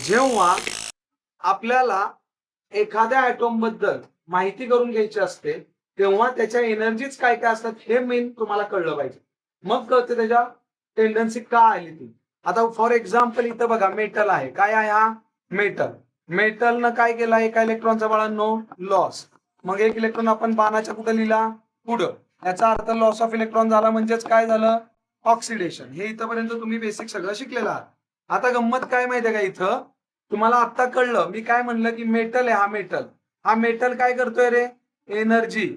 जेव्हा आपल्याला एखाद्या ॲटॉम बद्दल माहिती करून घ्यायची असते तेव्हा त्याच्या एनर्जीज काय काय असतात हे मेन तुम्हाला कळलं पाहिजे. मग कळते त्याच्या टेंडन्सी का आली ती. आता फॉर एक्झाम्पल इथं बघा मेटल आहे. काय आहे हा? मेटल. मेटलनं काय केलं? एका इलेक्ट्रॉनचा बाळांनो लॉस. मग एक इलेक्ट्रॉन आपण बाणाच्या कुठं लिहिला? पुढं. याचा अर्थ लॉस ऑफ इलेक्ट्रॉन झाला म्हणजेच काय झालं? ऑक्सिडेशन. हे इथपर्यंत तुम्ही बेसिक सगळं शिकलेलं आहात. आता गंमत काय माहितीये का इथं? तुम्हाला आता कळलं मी काय म्हणलं की मेटल आहे. हा मेटल काय करतोय रे? एनर्जी.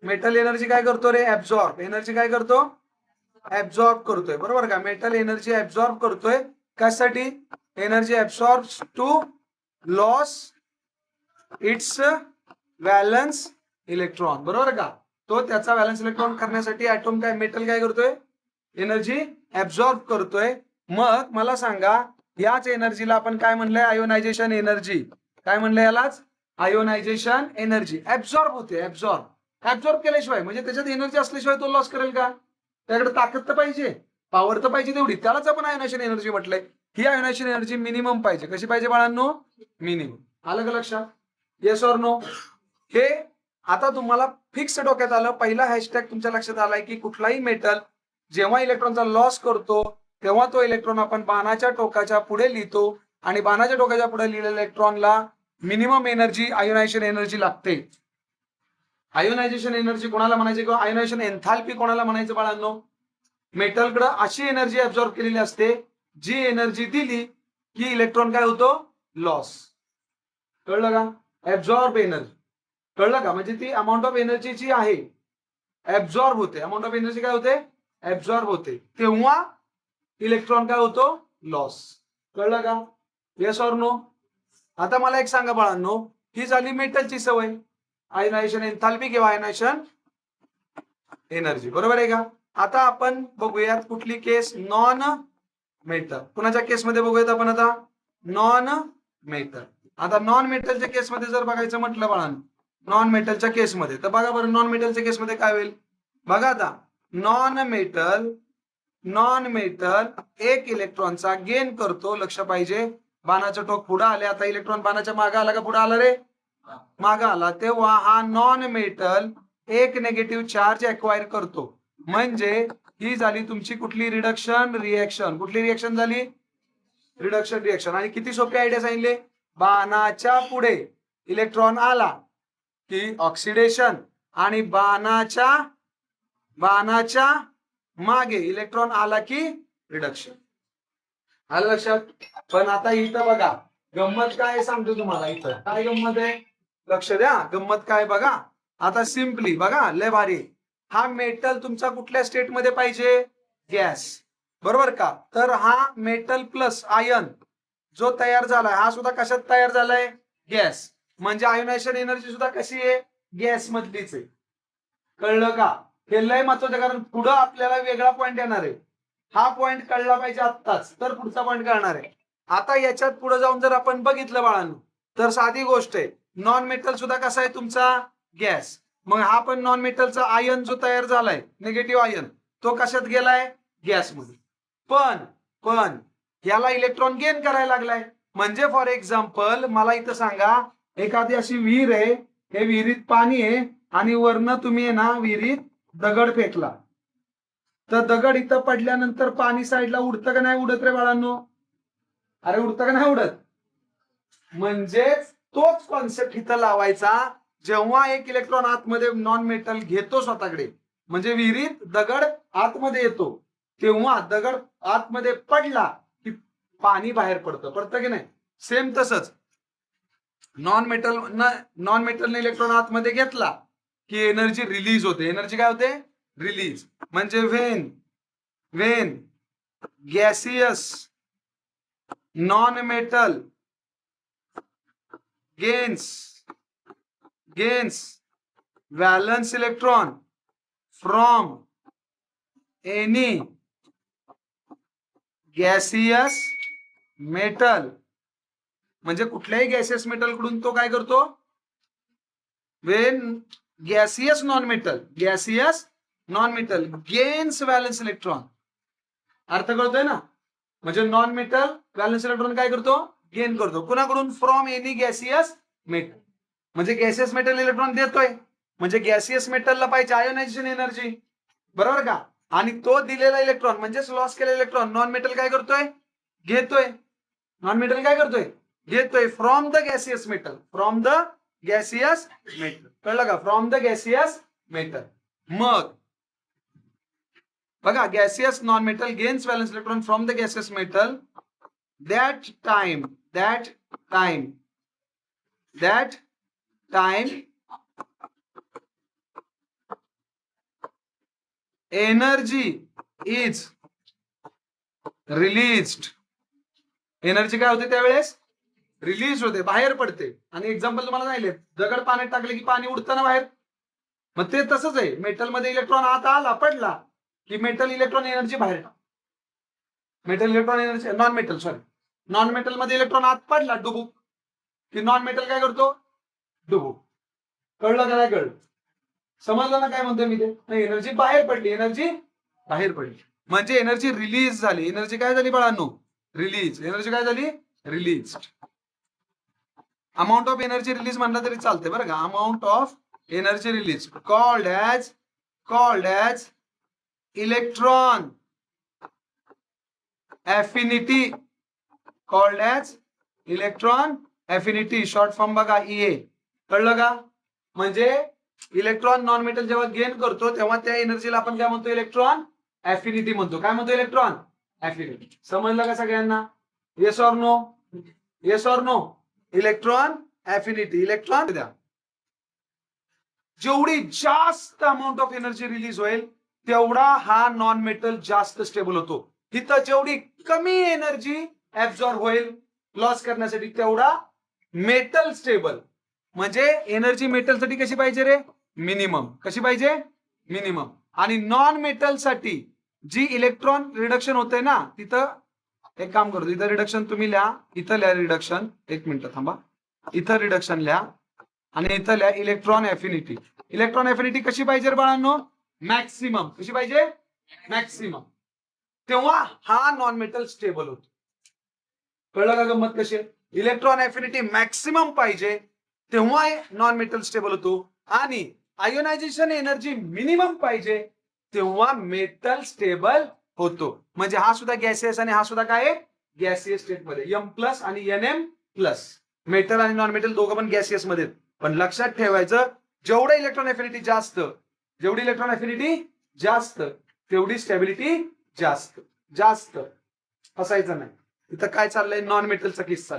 मेटल एनर्जी काय करतो रे? ऍब्सॉर्ब. एनर्जी काय करतो? ऍब्सॉर्ब करतोय. बरोबर का? मेटल एनर्जी ऍब्सॉर्ब करतोय. कशासाठी? Energy absorb to loss its valence electron. बरोबर का? तो त्याचा व्हॅलन्स इलेक्ट्रॉन करण्यासाठी ऍटॉम काय मेटल काय करतोय? एनर्जी ऍब्सॉर्ब करतोय. मग मला सांगा याच एनर्जीला आपण काय म्हणलंय? Ionisation energy. काय म्हणलंय यालाच? Ionization energy. ऍब्सॉर्ब होते. ऍब्सॉर्ब केल्याशिवाय म्हणजे त्याच्यात एनर्जी असल्याशिवाय तो लॉस करेल का? त्याकडे ताकद तर पाहिजे, पॉवर तर पाहिजे तेवढी. त्यालाच आपण आयोनायझेशन एनर्जी म्हटलंय. ही आयोनायझेशन एनर्जी मिनिमम पाहिजे. कशी पाहिजे बाळांनो? मिनिमम. आलं का लक्षात? Yes or no? हे आता तुम्हाला फिक्स डोक्यात आलं. पहिला हॅशटॅग तुमच्या लक्षात आलाय की कुठलाही मेटल जेव्हा इलेक्ट्रॉनचा लॉस करतो तेव्हा तो इलेक्ट्रॉन आपण बाणाच्या टोकाच्या पुढे लिहितो आणि बाणाच्या टोकाच्या पुढे लिहिलेल्या इलेक्ट्रॉनला मिनिमम एनर्जी आयोनायझेशन एनर्जी लागते. आयोनायझेशन एनर्जी कोणाला म्हणायचे किंवा आयोनायझेशन एन्थाल्पी कोणाला म्हणायचं बाळांनो? मेटलकडे अशी एनर्जी ऍब्सॉर्ब केलेली असते जी एनर्जी दिली की इलेक्ट्रॉन काय होतो? लॉस. कळलं का? Absorb energy. कळलं का? म्हणजे ती अमाऊंट ऑफ एनर्जी जी आहे ऍब्सॉर्ब होते. अमाऊंट ऑफ एनर्जी काय होते? ऍब्सॉर्ब होते. तेव्हा इलेक्ट्रॉन काय होतो? लॉस. कळलं का? Yes or no? आता मला एक सांगा बाळांनो, ही झाली मेटलची सवय. आयोनायझेशन एन्थाल्पी किंवा आयोनायझेशन एनर्जी. बरोबर आहे का? आता आपण बघूयात कुठली केस? Non metal. कुणाच्या केसमध्ये बघूयात आपण आता? Non metal. आता नॉन मेटलच्या केसमध्ये जर बघायचं म्हटलं बाळांनो, नॉन मेटलच्या केसमध्ये तर बघा बरं नॉन मेटलच्या केसमध्ये काय होईल? बघा आता नॉन मेटल एक इलेक्ट्रॉनचा गेन करतो. लक्ष पाहिजे. बाणाचं टोक पुढे आले. आता इलेक्ट्रॉन बाणाच्या मागे आला का पुढे आला रे? मागे आला. तेव्हा हा नॉन मेटल एक निगेटिव्ह चार्ज एक्वायर करतो. म्हणजे ही झाली तुमची कुठली रिडक्शन रिएक्शन. कुठली रिएक्शन झाली? Reduction reaction. आणि किती सोपी आयडिया सांगितले? बाणाच्या पुढे इलेक्ट्रॉन आला की ऑक्सिडेशन आणि बाणाच्या मागे इलेक्ट्रॉन आला की रिडक्शन. आलं लक्षात? पण आता इथं बघा गंमत काय सांगतो तुम्हाला. इथं काय गंमत आहे? लक्ष द्या. गंमत काय बघा. आता सिम्पली बघा लय भारी. हा मेटल तुमचा कुठल्या स्टेट मध्ये पाहिजे? गॅस. बरोबर का? तर हा मेटल प्लस आयन जो तयार झालाय हा सुद्धा कशात तयार झालाय? गॅस. म्हणजे आयोनायझेशन एनर्जी सुद्धा कशी आहे? गॅस मधलीच आहे. कळलं का? हे लय महत्वाचं कारण पुढं आपल्याला वेगळा पॉईंट येणार आहे. हा पॉईंट कळला पाहिजे आत्ताच तर पुढचा पॉईंट कळणार आहे. आता याच्यात पुढे जाऊन जर आपण बघितलं बाळांनो तर साधी गोष्ट आहे. नॉन मेटल सुद्धा कसा आहे तुमचा? गॅस. मग हा पण नॉन मेटलचा आयन जो तयार झालाय निगेटिव्ह आयन तो कशात गेलाय? गॅसमध्ये. पण याला इलेक्ट्रॉन गेन करायला लागलाय. म्हणजे फॉर एक्झाम्पल मला इथं सांगा एखादी अशी विहीर आहे. हे विहिरीत पाणी आहे आणि वरनं तुम्ही आहे ना विहिरीत दगड फेकला तर दगड इथं पडल्यानंतर पाणी साईडला उडतं का नाही उडत रे बाळांनो? अरे उडतं का नाही उडत? म्हणजेच तोच कॉन्सेप्ट इथं लावायचा. जेव्हा एक इलेक्ट्रॉन आतमध्ये नॉन मेटल घेतो स्वतःकडे म्हणजे विहिरीत दगड आतमध्ये येतो तेव्हा दगड आतमध्ये पडला की पाणी बाहेर पडतं की नाही? सेम तसंच नॉन मेटलने इलेक्ट्रॉन आतमध्ये घेतला की एनर्जी रिलीज होते. एनर्जी काय होते? रिलीज. म्हणजे Wien gaseous non metal gains valence electron from any gaseous metal. म्हणजे कुठल्याही गॅसियस मेटल कडून तो काय करतो? Wien gaseous non metal gains valence electron. अर्थ कळतोय ना? म्हणजे नॉन मेटल व्हॅलन्स इलेक्ट्रॉन काय करतो? गेन करतो. कुणाकडून? From any gaseous metal. म्हणजे गॅसियस मेटल इलेक्ट्रॉन देतोय, म्हणजे गॅसियस मेटलला पाहिजे आयोनायझेशन एनर्जी, बरोबर का? आणि तो दिलेला इलेक्ट्रॉन म्हणजेच लॉस केलेला इलेक्ट्रॉन नॉन मेटल काय करतोय? घेतोय. नॉन मेटल काय करतोय? घेतोय from the gaseous metal. From the gaseous metal. कळलं का? From the gaseous metal. मग बघा, gaseous non metal gains valence electron from the gaseous metal that time energy is released. Energy काय होते त्यावेळेस? रिलीज होते, बाहेर पडते. आणि एक्झाम्पल तुम्हाला सांगितले, दगड पाण्यात टाकले की पाणी उडतं ना बाहेर. मग ते तसंच आहे, मेटल मध्ये इलेक्ट्रॉन आत आला पडला की मेटल इलेक्ट्रॉन एनर्जी बाहेर टाक. Metal electron energy, non metal sorry, non metal मध्ये इलेक्ट्रॉन आत पडला डुबुक की नॉन मेटल काय करतो? डुबुक. कळलं का नाही कळलं? समजलं ना काय म्हणतोय मी ते? नाही, एनर्जी बाहेर पडली, एनर्जी बाहेर पडली म्हणजे एनर्जी रिलीज झाली. एनर्जी काय झाली बाळांनो? रिलीज. एनर्जी काय झाली? Release. Amount of energy release म्हणलं तरी चालते बरं का. Amount of energy release called as electron affinity. Called as electron affinity. Short form बघा, EA. कळलं का? म्हणजे इलेक्ट्रॉन नॉन मेटल जेव्हा गेन करतो तेव्हा त्या एनर्जीला आपण काय म्हणतो? इलेक्ट्रॉन एफिनिटी म्हणतो. काय म्हणतो? Electron affinity. समजलं का सगळ्यांना? Yes or no? Yes or no? Electron affinity. Electron द्या. जेवढी जास्त अमाऊंट ऑफ एनर्जी रिलीज होईल तेवढा हा नॉन मेटल जास्त स्टेबल होतो. तिथं जेवढी कमी एनर्जी ऍब्झॉर्ब होईल लॉस करण्यासाठी तेवढा मेटल स्टेबल. म्हणजे एनर्जी मेटलसाठी कशी पाहिजे रे? मिनिमम. कशी पाहिजे? मिनिमम. आणि नॉन मेटल साठी जी इलेक्ट्रॉन रिडक्शन होते ना, तिथं एक काम करतो, इथं रिडक्शन तुम्ही लिहा, इथं लिहा रिडक्शन. एक मिनिट थांबा, इथं रिडक्शन लिहा आणि इथं लिहा इलेक्ट्रॉन एफिनिटी. इलेक्ट्रॉन एफिनिटी कशी पाहिजे बाळांनो? मॅक्सिमम. कशी पाहिजे? मॅक्सिमम. तेव्हा हा नॉन मेटल स्टेबल होतो. कळलं का गंमत कशी? इलेक्ट्रॉन एफिनिटी मॅक्सिमम पाहिजे तेव्हा नॉन मेटल स्टेबल होतो, आणि आयोनायझेशन एनर्जी मिनिमम पाहिजे तेव्हा मेटल स्टेबल होतो. म्हणजे हा सुद्धा गॅसियस आणि हा सुद्धा काय? गॅसियस स्टेट मध्ये. M+ आणि Nm+. मेटल आणि नॉन मेटल दोघं पण गॅसियस मध्ये. पण लक्षात ठेवायचं, जेवढं इलेक्ट्रॉन एफिनिटी जास्त, जेवढी इलेक्ट्रॉन एफिनिटी जास्त तेवढी स्टेबिलिटी जास्त. जास्त फसायचं नाही. इथं काय चाललंय? नॉन मेटलचा किस्सा.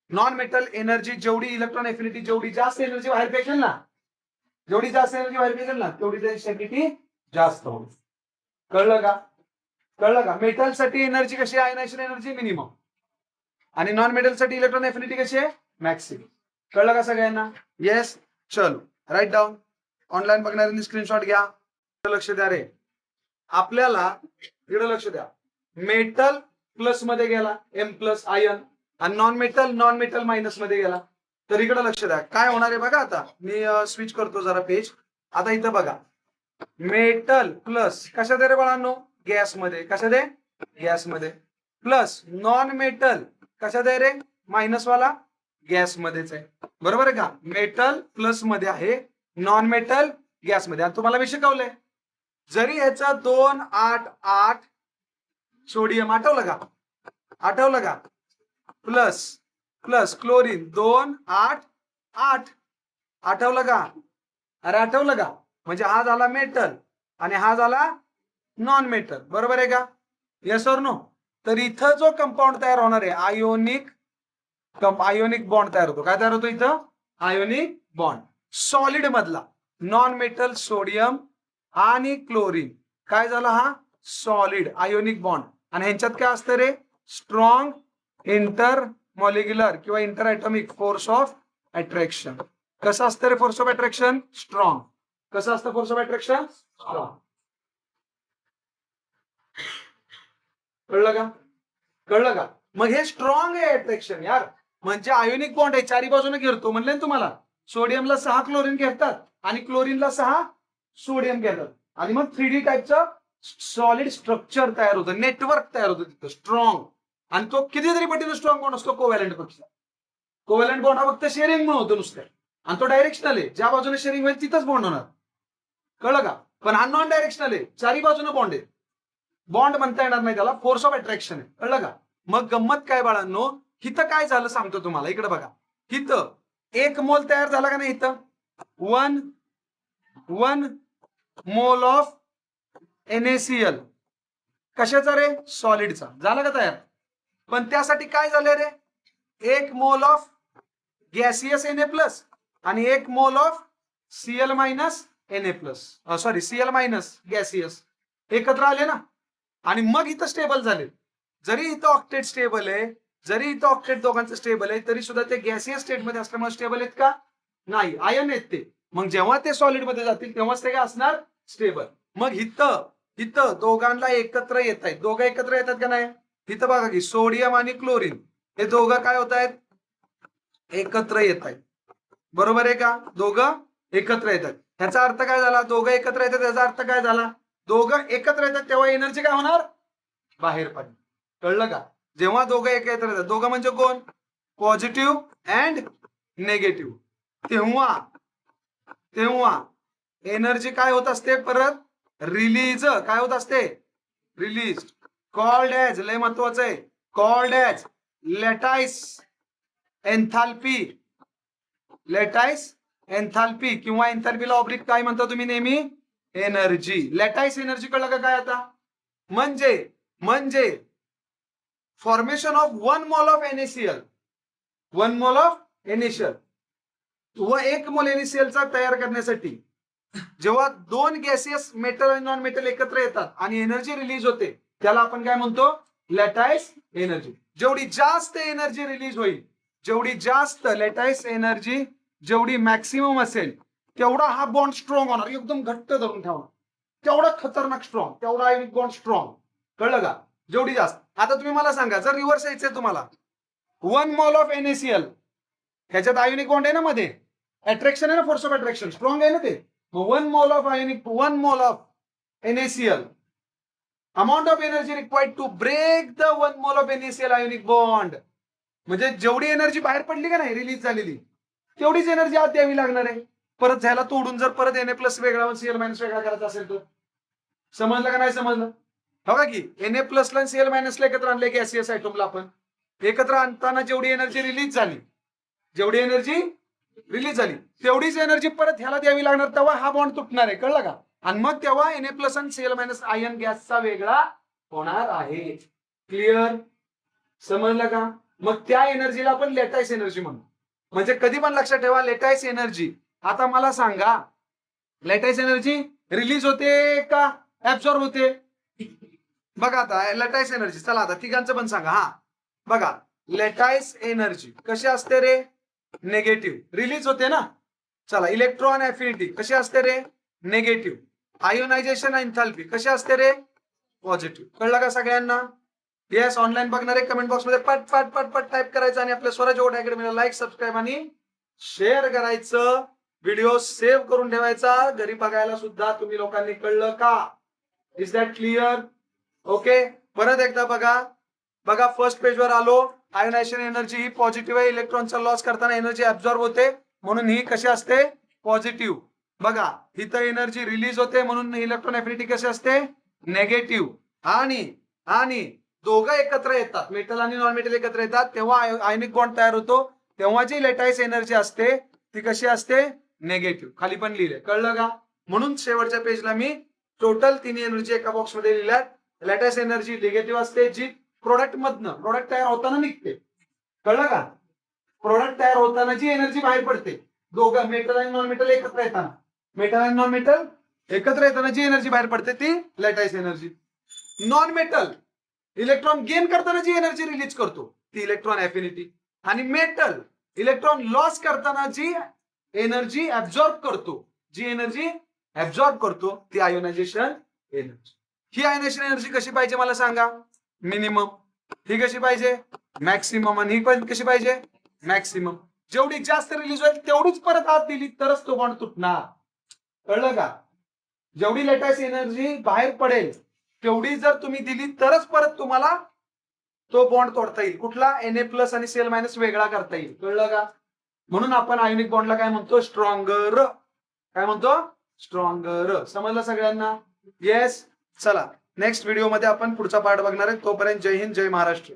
नॉन मेटल एनर्जी जेवढी इलेक्ट्रॉन एफिनिटी जेवढी जास्त एनर्जी बाहेर फेकेल ना, जेवढी जास्त एनर्जी बाहेर फेकेल ना तेवढी त्याची स्टेबिलिटी जास्त होईल. कळलं का? कळलं का? मेटल साठी एनर्जी कशी? Ionization energy minimum. आणि नॉन मेटल साठी इलेक्ट्रॉन एफिनिटी कशी आहे? मॅक्सिमम. कळलं का सगळ्यांना? येस. चलो राईट डाऊन. ऑनलाईन बघणाऱ्यांनी स्क्रीनशॉट घ्या. लक्ष द्या रे. आपल्याला इकडे लक्ष द्या. मेटल प्लस मध्ये गेला M+ आयन, आणि नॉन मेटल मायनस मध्ये गेला. तर इकडे लक्ष द्या काय होणार आहे बघा. आता मी स्विच करतो जरा पेज. आता इथं बघा, मेटल प्लस कशात रे बाळांनो? गॅस मध्ये. कशात आहे? गॅस मध्ये. प्लस नॉन मेटल कशात आहे रे? मायनस वाला गॅस मध्येच आहे. बरोबर आहे का? मेटल प्लस मध्ये आहे, नॉन मेटल गॅस मध्ये. आणि तुम्हाला मी शिकवलंय, जरी ह्याचा 288 सोडियम, आठवलं का? आठवलं का? प्लस प्लस क्लोरीन 288, आठवलं का? अरे आठवलं का? म्हणजे हा झाला मेटल आणि हा झाला नॉन मेटल. बरोबर आहे का? Yes or no? तर इथं जो कंपाऊंड तयार होणार आहे आयोनिक बॉन्ड तयार होतो. काय तयार होतो इथं? Ionic bond. सॉलिड मधला नॉन मेटल सोडियम आणि क्लोरीन काय झाला? हा सॉलिड आयोनिक बॉन्ड. आणि ह्यांच्यात काय असतं रे? स्ट्रॉंग इंटर मॉलिक्युलर किंवा inter atomic force of attraction. कसं असतं रे फोर्स ऑफ अट्रॅक्शन? स्ट्रॉंग. कसं असतं फोर्स ऑफ अट्रॅक्शन? स्ट्रॉंग. कळलं का? कळलं का? मग हे स्ट्रॉंग आहे अट्रॅक्शन यार. म्हणजे आयोनिक बॉन्ड आहे, चारी बाजूने घेरतो म्हणले ना तुम्हाला. सोडियमला 6 क्लोरीन घेतात आणि क्लोरीनला 6 सोडियम घेतात, आणि मग 3D टाईपचं सॉलिड स्ट्रक्चर तयार होतं, नेटवर्क तयार होतं तिथं स्ट्रॉंग. आणि तो कितीतरी पटीने स्ट्रॉंग बॉन्ड असतो कोव्हॅलंट पेक्षा. कोव्हॅलंट बॉन्ड हा फक्त शेअरिंग म्हणून होतो नुसतं, आणि तो डायरेक्शनल आहे, ज्या बाजूने शेअरिंग होईल तिथंच बॉन्ड होणार. कळलं का? पण हा नॉन डायरेक्शनल आहे, चारी बाजूने बॉन्ड आहे. बॉन्ड म्हणता येणार नाही त्याला, फोर्स ऑफ अट्रॅक्शन आहे. कळलं का? मग गंमत काय बाळांनो, इथं काय झालं सांगतो तुम्हाला, इकडे बघा. इथं 1 मोल तयार झाला का नाही, इथं 1 मोल ऑफ NaCl. कशाचा रे? सॉलिडचा. झाला का तयार? पण त्यासाठी काय झालं रे, 1 मोल ऑफ गॅसियस Na+ आणि 1 mole of Cl- Na+, sorry Cl- gaseous एकत्र आले ना, आणि मग इथं स्टेबल झाले. जरी इथं ऑक्टेट स्टेबल आहे, जरी इथं ऑक्टेट दोघांचं स्टेबल आहे, तरी सुद्धा ते गॅसियस स्टेटमध्ये असल्यामुळे स्टेबल आहेत का? नाही, आयन आहेत ते. मग जेव्हा ते सॉलिड मध्ये जातील तेव्हाच ते काय असणार? स्टेबल. मग इथं इथं दोघांना एकत्र येत आहेत, दोघं एकत्र येतात का नाही? इथं बघा की सोडियम आणि क्लोरीन हे दोघं काय होत आहेत? एकत्र येत आहेत. बरोबर आहे का? दोघं एकत्र येतात. ह्याचा अर्थ काय झाला? दोघं एकत्र येतात याचा अर्थ काय झाला? दोघं एकत्र येतात तेव्हा एनर्जी काय होणार? बाहेर पडणार. कळलं का? जेव्हा दोघं एकत्र येतात, दोघं म्हणजे कोण? Positive and negative. तेव्हा तेव्हा एनर्जी काय होत असते? परत रिलीज. काय होत असते? रिलीज. कॉल्ड ॲज, लय महत्वाचं आहे, called as lattice enthalpy. Lattice enthalpy किंवा एन्थाल्पीला ऑब्लिक काय म्हणता तुम्ही नेहमी? एनर्जी. Lattice energy. कळलं का काय आता? म्हणजे formation of 1 mole of NaCl, 1 mole of NaCl व 1 मोल NaClचा तयार करण्यासाठी जेव्हा 2 गॅसियस मेटल आणि नॉन मेटल एकत्र येतात आणि एनर्जी रिलीज होते, त्याला आपण काय म्हणतो? Lattice energy. जेवढी जास्त एनर्जी रिलीज होईल, जेवढी जास्त लॅटाईस एनर्जी जेवढी मॅक्सिमम असेल, तेवढा हा बॉन्ड स्ट्रॉंग होणार, एकदम घट्ट धरून ठेवणार, तेवढा खतरनाक स्ट्रॉंग, तेवढा आयनिक बॉन्ड स्ट्रॉंग. कळलं का? जेवढी जास्त. आता तुम्ही मला सांगा, जर रिव्हर्स यायचंय तुम्हाला, 1 मोल ऑफ NaCl ह्याच्यात आयोनिक बॉन्ड आहे ना मध्ये, अट्रॅक्शन आहे ना, फोर्स ऑफ अट्रॅक्शन स्ट्रॉंग आहे ना ते. 1 mole of ionic, 1 mole of NaCl, amount of energy required to break the 1 mole of NaCl ionic bond. म्हणजे जेवढी एनर्जी बाहेर पडली का नाही, रिलीज झालेली, तेवढीच एनर्जी आत द्यावी लागणार आहे. परत ह्याला तोडून जर परत Na+ वेगळा Cl- वेगळा करायचा असेल तर. समजलं का नाही समजलं? बघा की Na+ ला Cl- एकत्र आणले गॅसियस ॲटमला आपण. एकत्र आणताना जेवढी एनर्जी रिलीज झाली, जेवढी एनर्जी रिलीज झाली तेवढीच एनर्जी परत ह्याला द्यावी लागणार, तेव्हा हा बॉन्ड तुटणार आहे. कळलं का? आणि मग तेव्हा Na+ आणि Cl- आयन गॅसचा वेगळा होणार आहे. क्लिअर? समजलं का? मग त्या एनर्जीला आपण लॅटाईस एनर्जी म्हणतो. म्हणजे कधी पण लक्षात ठेवा, लॅटाईस एनर्जी. आता मला सांगा, लॅटाईस एनर्जी रिलीज होते का ऍब्सॉर्ब होते? बघा आता लॅटाईस एनर्जी, चला आता तिघांचं पण सांगा. हा बघा, लॅटाईस एनर्जी कशी असते रे? निगेटिव्ह. रिलीज होते ना. चला, इलेक्ट्रॉन अफिनिटी कशी असते रे? निगेटिव्ह. आयोनायझेशन एन्थाल्पी कशी असते रे? पॉझिटिव्ह. कळलं का सगळ्यांना? येस. ऑनलाईन बघणारे कमेंट बॉक्स मध्ये पट पट पट पट टाईप करायचं आणि आपल्या स्वराज ओढ अकॅडमीला लाईक, सबस्क्राईब आणि शेअर करायचं. व्हिडिओ सेव्ह करून ठेवायचा, घरी बघायला सुद्धा तुम्ही लोकांनी. कळलं का? Is that clear? ओके. परत एकदा बघा. बघा, फर्स्ट पेजवर आलो. आयोनायझेशन एनर्जी ही पॉझिटिव्ह आहे. इलेक्ट्रॉनचा लॉस करताना एनर्जी ऍब्सॉर्ब होते, म्हणून ही कशी असते? पॉझिटिव्ह. बघा, इथं एनर्जी रिलीज होते, म्हणून इलेक्ट्रॉन अफिनिटी कशी असते? निगेटिव्ह. आणि दोघं एकत्र येतात, मेटल आणि नॉन मेटल एकत्र येतात, तेव्हा आयोनिक बॉन्ड तयार होतो. तेव्हा जी लॅटाईस एनर्जी असते ती कशी असते? निगेटिव्ह. खाली पण लिहिले. कळलं का? म्हणून शेवटच्या पेजला मी टोटल तिन्ही एनर्जी एका बॉक्स मध्ये लिहिल्यात. लॅटाईस एनर्जी निगेटिव्ह असते, जी प्रोडक्ट मधनं, प्रोडक्ट तयार होताना निघते. कळलं का? प्रोडक्ट तयार होताना जी एनर्जी बाहेर पडते, दोघं मेटल आणि नॉन मेटल एकत्र येताना, मेटल आणि नॉन मेटल एकत्र येताना जी एनर्जी बाहेर पडते ती lattice energy. Non metal electron gain करताना जी एनर्जी रिलीज करतो ती इलेक्ट्रॉन अफिनिटी. आणि मेटल इलेक्ट्रॉन लॉस करताना जी एनर्जी ऍब्सॉर्ब करतो, ती आयोनायझेशन एनर्जी. ही आयोनायझेशन एनर्जी कशी पाहिजे मला सांगा? मिनिमम. ही कशी पाहिजे? मॅक्सिमम. आणि ही पण कशी पाहिजे? मॅक्सिमम. जेवढी जास्त रिलीज होईल तेवढीच परत आत दिली तरच तो बॉन्ड तुटणार. कळलं का? जेवढी लॅटाईस एनर्जी बाहेर पडेल तेवढी जर तुम्ही दिली तरच परत तुम्हाला तो बॉन्ड तोडता येईल. कुठला? Na+ आणि Cl- वेगळा करता येईल. कळलं का? म्हणून आपण आयोनिक बॉन्डला काय म्हणतो? स्ट्रॉंगर. काय म्हणतो? स्ट्रॉंगर. समजलं सगळ्यांना? येस. चला नेक्स्ट व्हिडिओ मध्ये आपण पुढचा पार्ट बघणार आहे. तोपर्यंत जय हिंद, जय महाराष्ट्र.